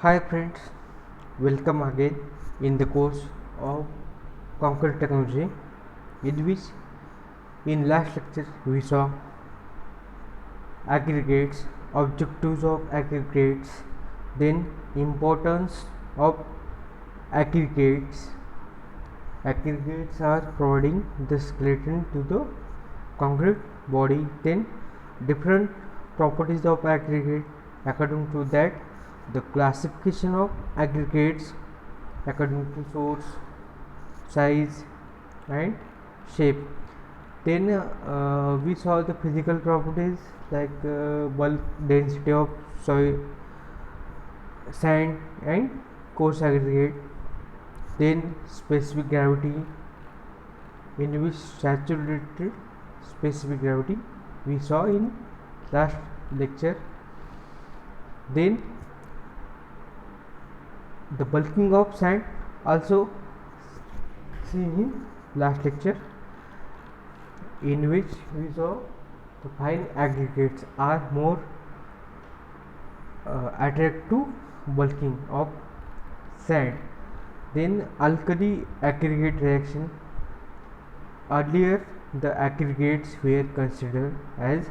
Hi friends, welcome again in the course of concrete technology, in which in last lecture we saw aggregates, objectives of aggregates, then importance of aggregates. Aggregates are providing the skeleton to the concrete body, then different properties of aggregate. According to that, the classification of aggregates according to source, size and shape. Then we saw the physical properties like bulk, density of soil, sand and coarse aggregate. Then specific gravity, in which saturated specific gravity we saw in last lecture. Then the bulking of sand also seen in last lecture, in which we saw the fine aggregates are more attract to bulking of sand. Then alkali aggregate reaction. Earlier the aggregates were considered as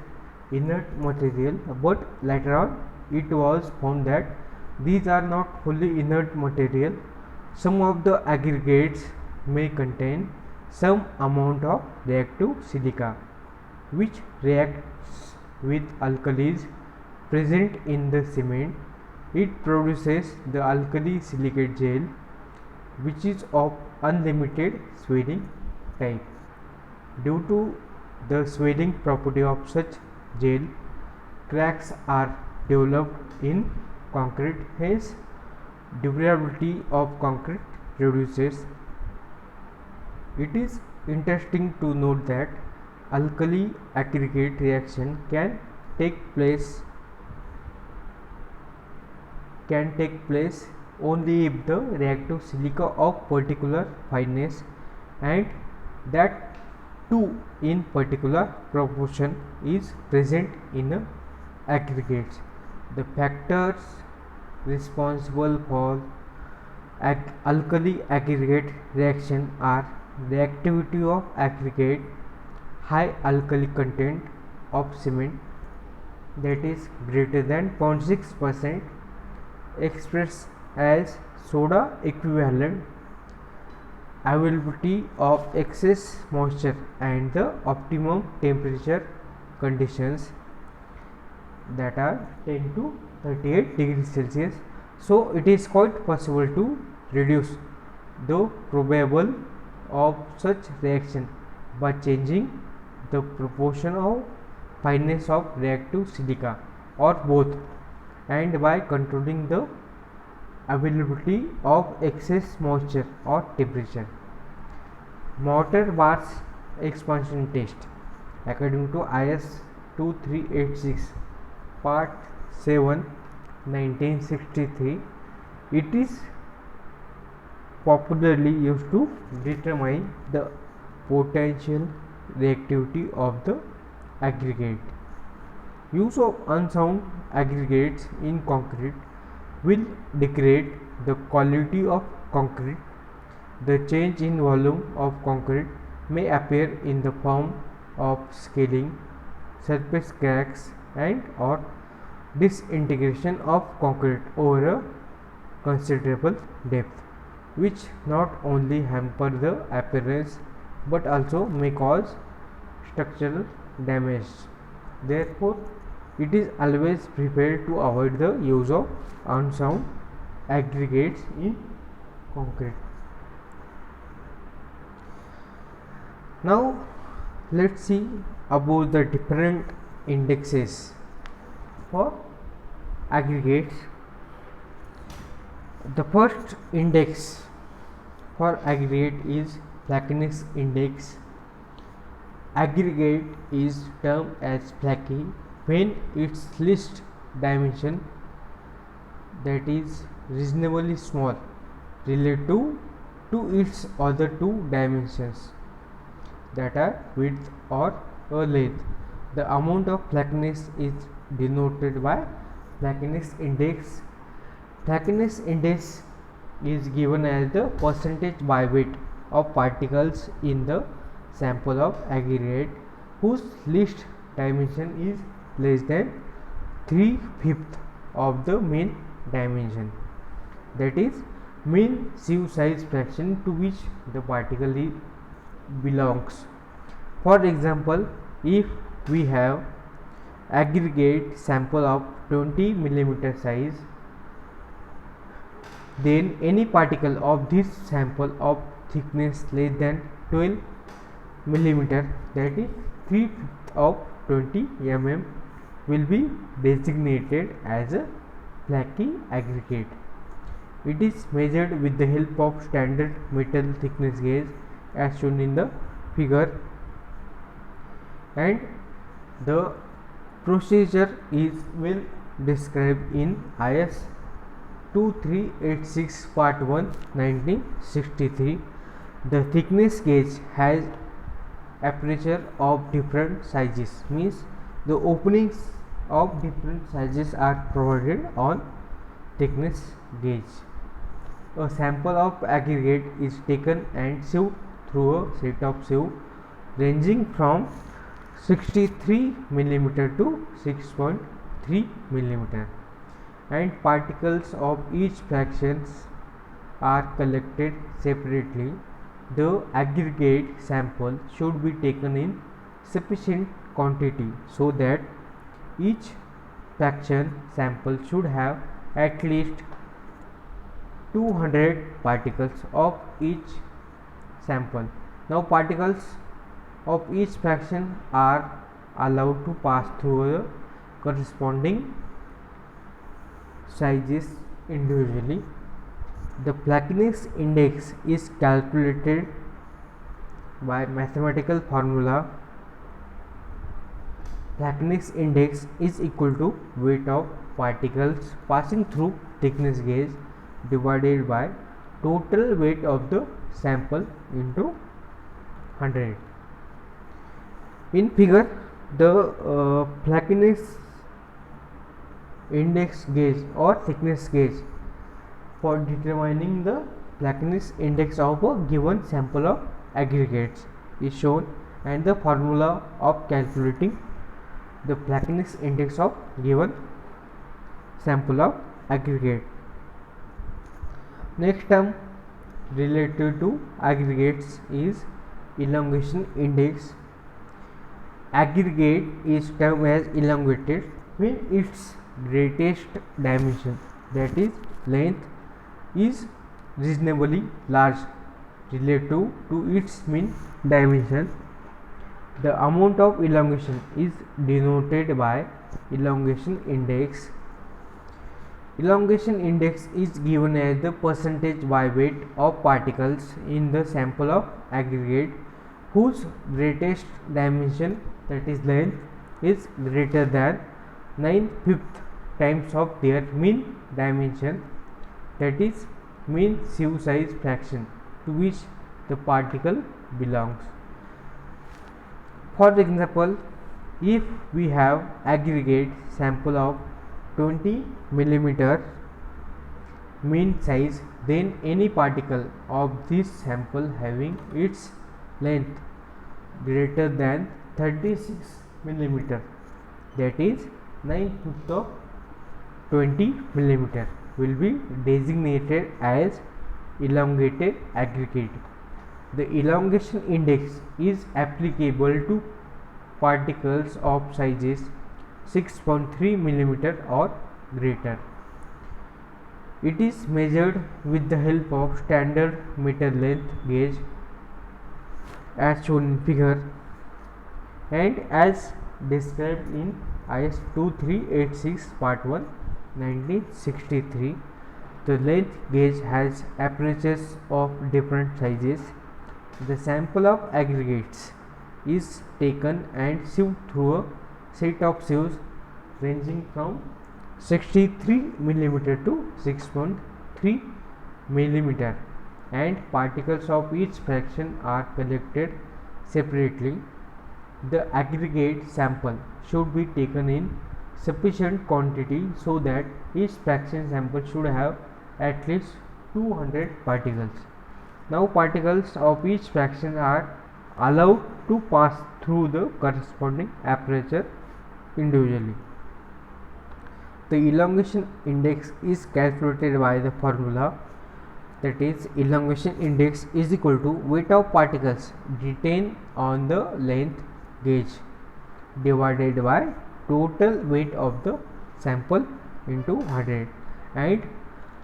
inert material, but later on it was found that these are not fully inert material. Some of the aggregates may contain some amount of reactive silica, which reacts with alkalis present in the cement. It produces the alkali silicate gel, which is of unlimited swelling type. Due to the swelling property of such gel, cracks are developed in concrete, hence durability of concrete reduces. It is interesting to note that alkali aggregate reaction can take place only if the reactive silica of particular fineness and that too in particular proportion is present in aggregates. The factors responsible for alkali aggregate reaction are reactivity of aggregate, high alkali content of cement, that is greater than 0.6% expressed as soda equivalent, availability of excess moisture and the optimum temperature conditions, that are 10 to 38 degrees Celsius. So it is quite possible to reduce the probable of such reaction by changing the proportion of fineness of reactive silica or both, and by controlling the availability of excess moisture or temperature. Mortar bars expansion test. According to IS 2386 part 7 1963, it is popularly used to determine the potential reactivity of the aggregate. Use of unsound aggregates in concrete will degrade the quality of concrete. The change in volume of concrete may appear in the form of scaling, surface cracks and or disintegration of concrete over a considerable depth, which not only hamper the appearance but also may cause structural damage. Therefore, it is always preferred to avoid the use of unsound aggregates in concrete. Now let's see about the different indexes for aggregates. The first index for aggregate is flakiness index. Aggregate is termed as flaky when its least dimension, that is reasonably small relative to its other two dimensions, that are width or length. The amount of flakiness is denoted by flakiness index. Flakiness index is given as the percentage by weight of particles in the sample of aggregate whose least dimension is less than 3/5 of the mean dimension, that is mean sieve size fraction to which the particle belongs. For example, if we have aggregate sample of 20 millimeter size, then any particle of this sample of thickness less than 12 millimeter, that is 3/5 of 20 mm, will be designated as a flaky aggregate. It is measured with the help of standard metal thickness gauge as shown in the figure, and the procedure is well described in IS 2386 part 1 1963. The thickness gauge has aperture of different sizes, means the openings of different sizes are provided on thickness gauge. A sample of aggregate is taken and sieved through a set of sieve ranging from 63 millimeter to 6.3 millimeter, and particles of each fractions are collected separately. The aggregate sample should be taken in sufficient quantity so that each fraction sample should have at least 200 particles of each sample. Now particles of each fraction are allowed to pass through the corresponding sizes individually. The flakiness index is calculated by mathematical formula. Flakiness index is equal to weight of particles passing through thickness gauge divided by total weight of the sample into 100. In figure, the flakiness index gauge or thickness gauge for determining the flakiness index of a given sample of aggregates is shown, and the formula of calculating the flakiness index of given sample of aggregate. Next term related to aggregates is elongation index. Aggregate is termed as elongated when its greatest dimension, that is length, is reasonably large relative to its mean dimension. The amount of elongation is denoted by elongation index. Elongation index is given as the percentage by weight of particles in the sample of aggregate whose greatest dimension, that is length, is greater than 9/5 times of their mean dimension, that is mean sieve size fraction to which the particle belongs. For example, if we have aggregate sample of 20 millimeter mean size, then any particle of this sample having its length greater than 36 millimeter, that is 9/5 of 20 millimeter, will be designated as elongated aggregate. The elongation index is applicable to particles of sizes 6.3 millimeter or greater. It is measured with the help of standard meter length gauge as shown in figure, and as described in IS 2386 part 1 1963. The length gauge has apertures of different sizes. The sample of aggregates is taken and sieved through a set of sieves ranging from 63 millimeter to 6.3 millimeter, and particles of each fraction are collected separately. The aggregate sample should be taken in sufficient quantity so that each fraction sample should have at least 200 particles. Now particles of each fraction are allowed to pass through the corresponding aperture individually. The elongation index is calculated by the formula, that is elongation index is equal to weight of particles retained on the length gauge divided by total weight of the sample into 100, and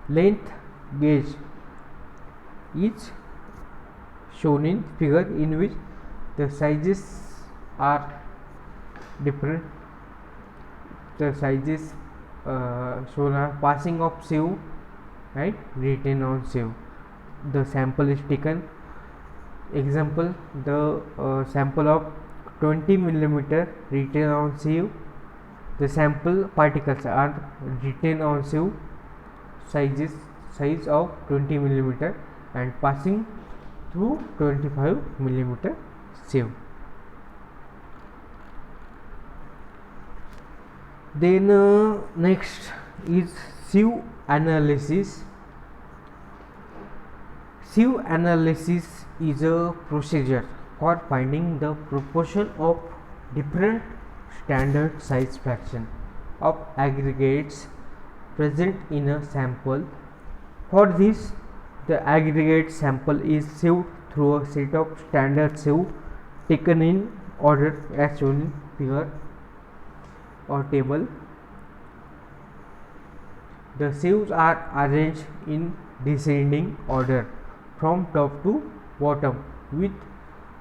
length gauge is shown in figure, in which the sizes are different. The sizes shown are passing of sieve and written on sieve. The sample is taken, example, the sample of 20 millimeter written on sieve. The sample particles are written on sieve, size of 20 millimeter and passing through 25 millimeter sieve. Then next is sieve analysis. Sieve analysis is a procedure for finding the proportion of different standard size fraction of aggregates present in a sample. For this, the aggregate sample is sieved through a set of standard sieve taken in order as shown in figure or table. The sieves are arranged in descending order from top to bottom, with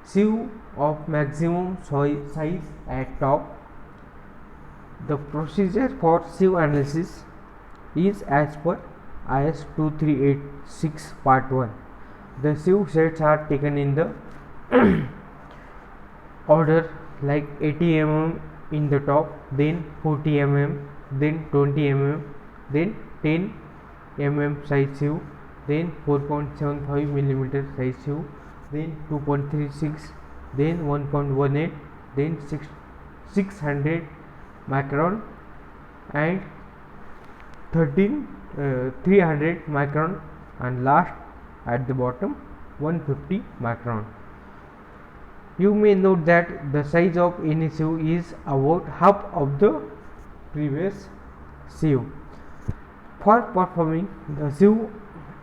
sieve of maximum size at top. The procedure for sieve analysis is as per IS 2386 part 1. The sieve sets are taken in the order like 80 mm in the top, then 40 mm, then 20 mm, then 10 mm size sieve, then 4.75 mm size sieve, then 2.36, then 1.18, then 600 micron and 300 micron, and last at the bottom 150 micron. You may note that the size of any sieve is about half of the previous sieve. For performing the sieve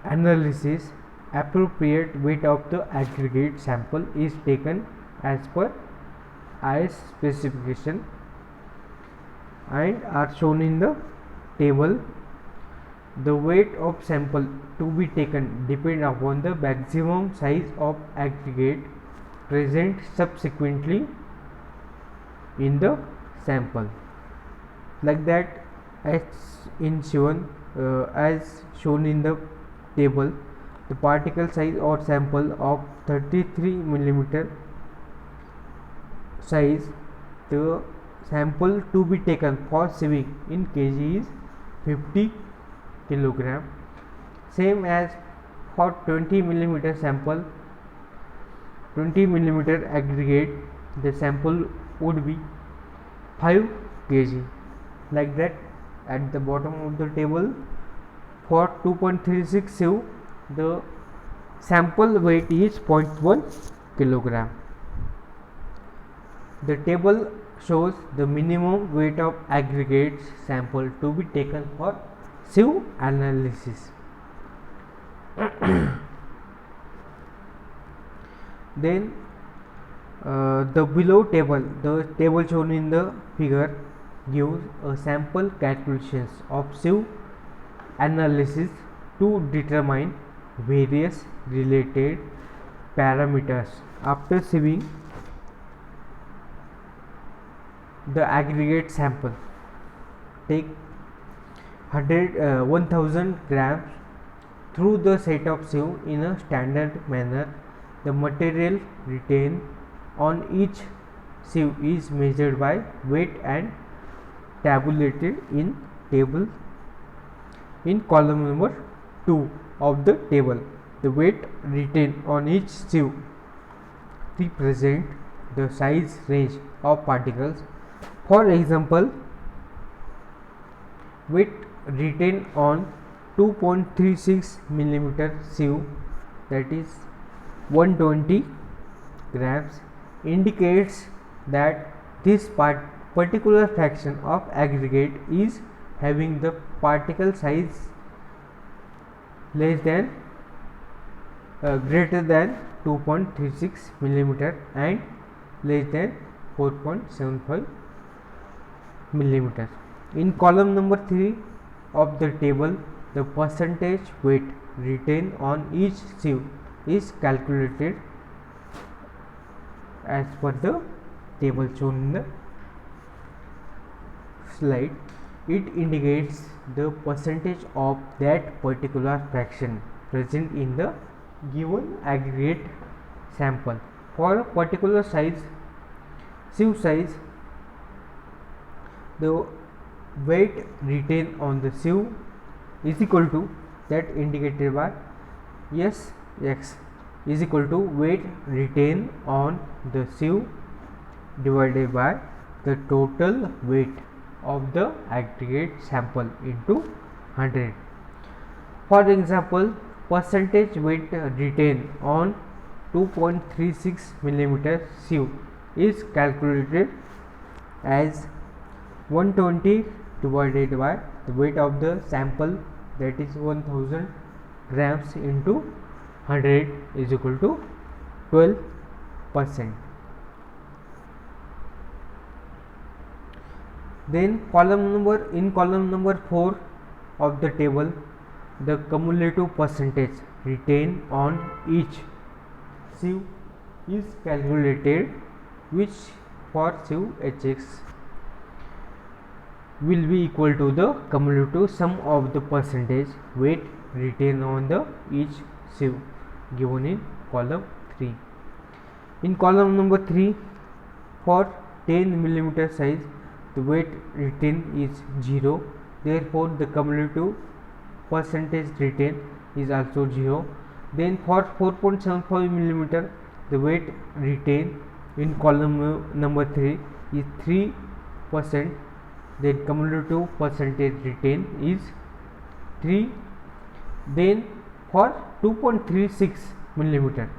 analysis, appropriate weight of the aggregate sample is taken as per IS specification and are shown in the table. The weight of sample to be taken depend upon the maximum size of aggregate present subsequently in the sample. Like that, as shown in the table, the particle size or sample of 33 millimeter size, the sample to be taken for sieving in kg is 50 kilogram. Same as for 20 millimeter sample, 20 millimeter aggregate, the sample would be 5 kg. Like that, at the bottom of the table, for 2.36 sieve, the sample weight is 0.1 kilogram. The table shows the minimum weight of aggregate sample to be taken for sieve analysis. Then the below table, the table shown in the figure, gives a sample calculations of sieve analysis to determine various related parameters. After sieving the aggregate sample, take 1000 grams through the set of sieve in a standard manner. The material retained on each sieve is measured by weight and tabulated in table in column number 2 of the table. The weight retained on each sieve represent the size range of particles. For example, weight retained on 2.36 millimeter sieve, that is 120 grams, indicates that this particular fraction of aggregate is having the particle size less than greater than 2.36 millimeter and less than 4.75 millimeter. In column number 3 of the table, the percentage weight retained on each sieve is calculated as per the table shown in the slide. It indicates the percentage of that particular fraction present in the given aggregate sample. For a particular size, sieve size, the weight retained on the sieve is equal to, that indicated by S x, is equal to weight retained on the sieve divided by the total weight of the aggregate sample into 100. For example, percentage weight retained on 2.36 millimeter sieve is calculated as 120 divided by the weight of the sample, that is 1000 grams into 100 is equal to 12%. Then in column number 4 of the table, the cumulative percentage retained on each sieve is calculated, which for sieve Hx will be equal to the cumulative sum of the percentage weight retained on the each sieve given in column 3. In column number 3, for 10 millimeter size, the weight retained is 0, therefore the cumulative percentage retained is also 0. Then for 4.75 millimeter, the weight retained in column number 3 is 3%, then cumulative percentage retained is 3. Then for 2.36 millimeter,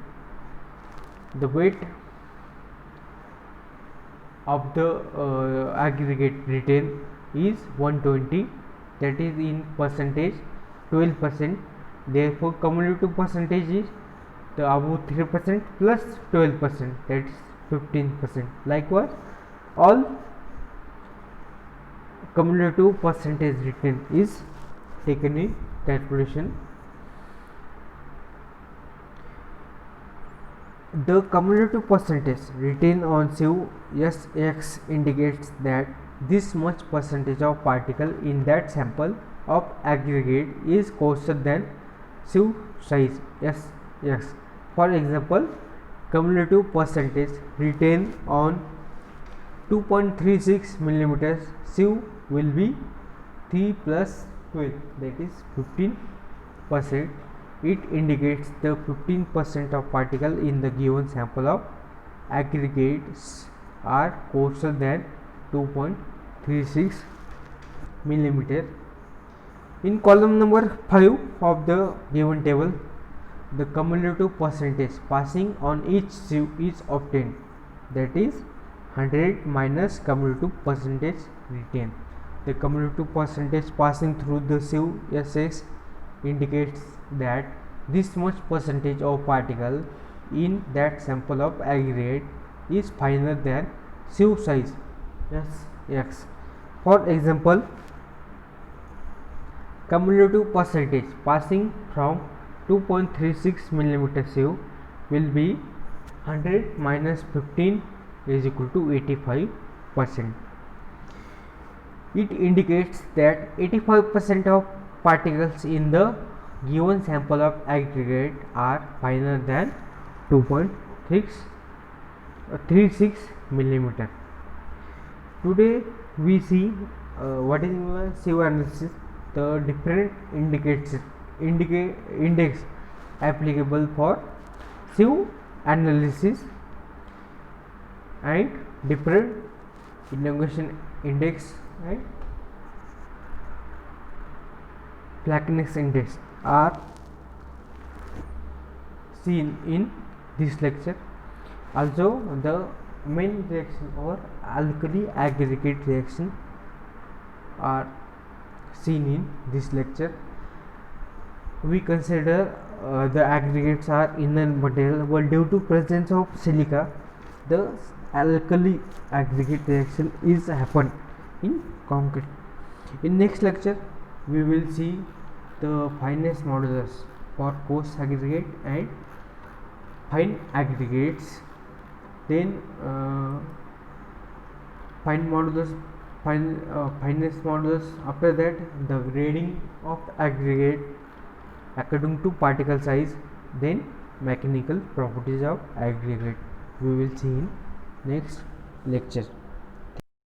the weight of the aggregate retained is 120, that is in percentage 12%, therefore cumulative percentage is the above 3% plus 12%, that is 15%. Likewise, all cumulative percentage retained is taken in calculation. The cumulative percentage retained on sieve Sx indicates that this much percentage of particle in that sample of aggregate is coarser than sieve size Sx. For example, cumulative percentage retained on 2.36 millimeters sieve will be 3 plus 12, that is 15%. It indicates the 15% of particle in the given sample of aggregates are coarser than 2.36 millimeter. In column number 5 of the given table, the cumulative percentage passing on each sieve is obtained, that is 100 minus cumulative percentage retained. The cumulative percentage passing through the sieve Sx indicates that this much percentage of particle in that sample of aggregate is finer than sieve size Sx. For example, cumulative percentage passing from 2.36 millimeter sieve will be 100 minus 15 is equal to 85%. It indicates that 85% of particles in the given sample of aggregate are finer than 2.36 millimeter. Today we see what is sieve analysis, the different index applicable for sieve analysis and different elongation index and flakiness index are seen in this lecture. Also, the main reaction or alkali aggregate reaction are seen in this lecture. We consider the aggregates are inner material, but due to presence of silica, the alkali aggregate reaction is happen in concrete. In next lecture, we will see the fineness modulus for coarse aggregate and fine aggregates. Then fineness modulus. After that, the grading of the aggregate according to particle size. Then mechanical properties of aggregate we will see in next lecture.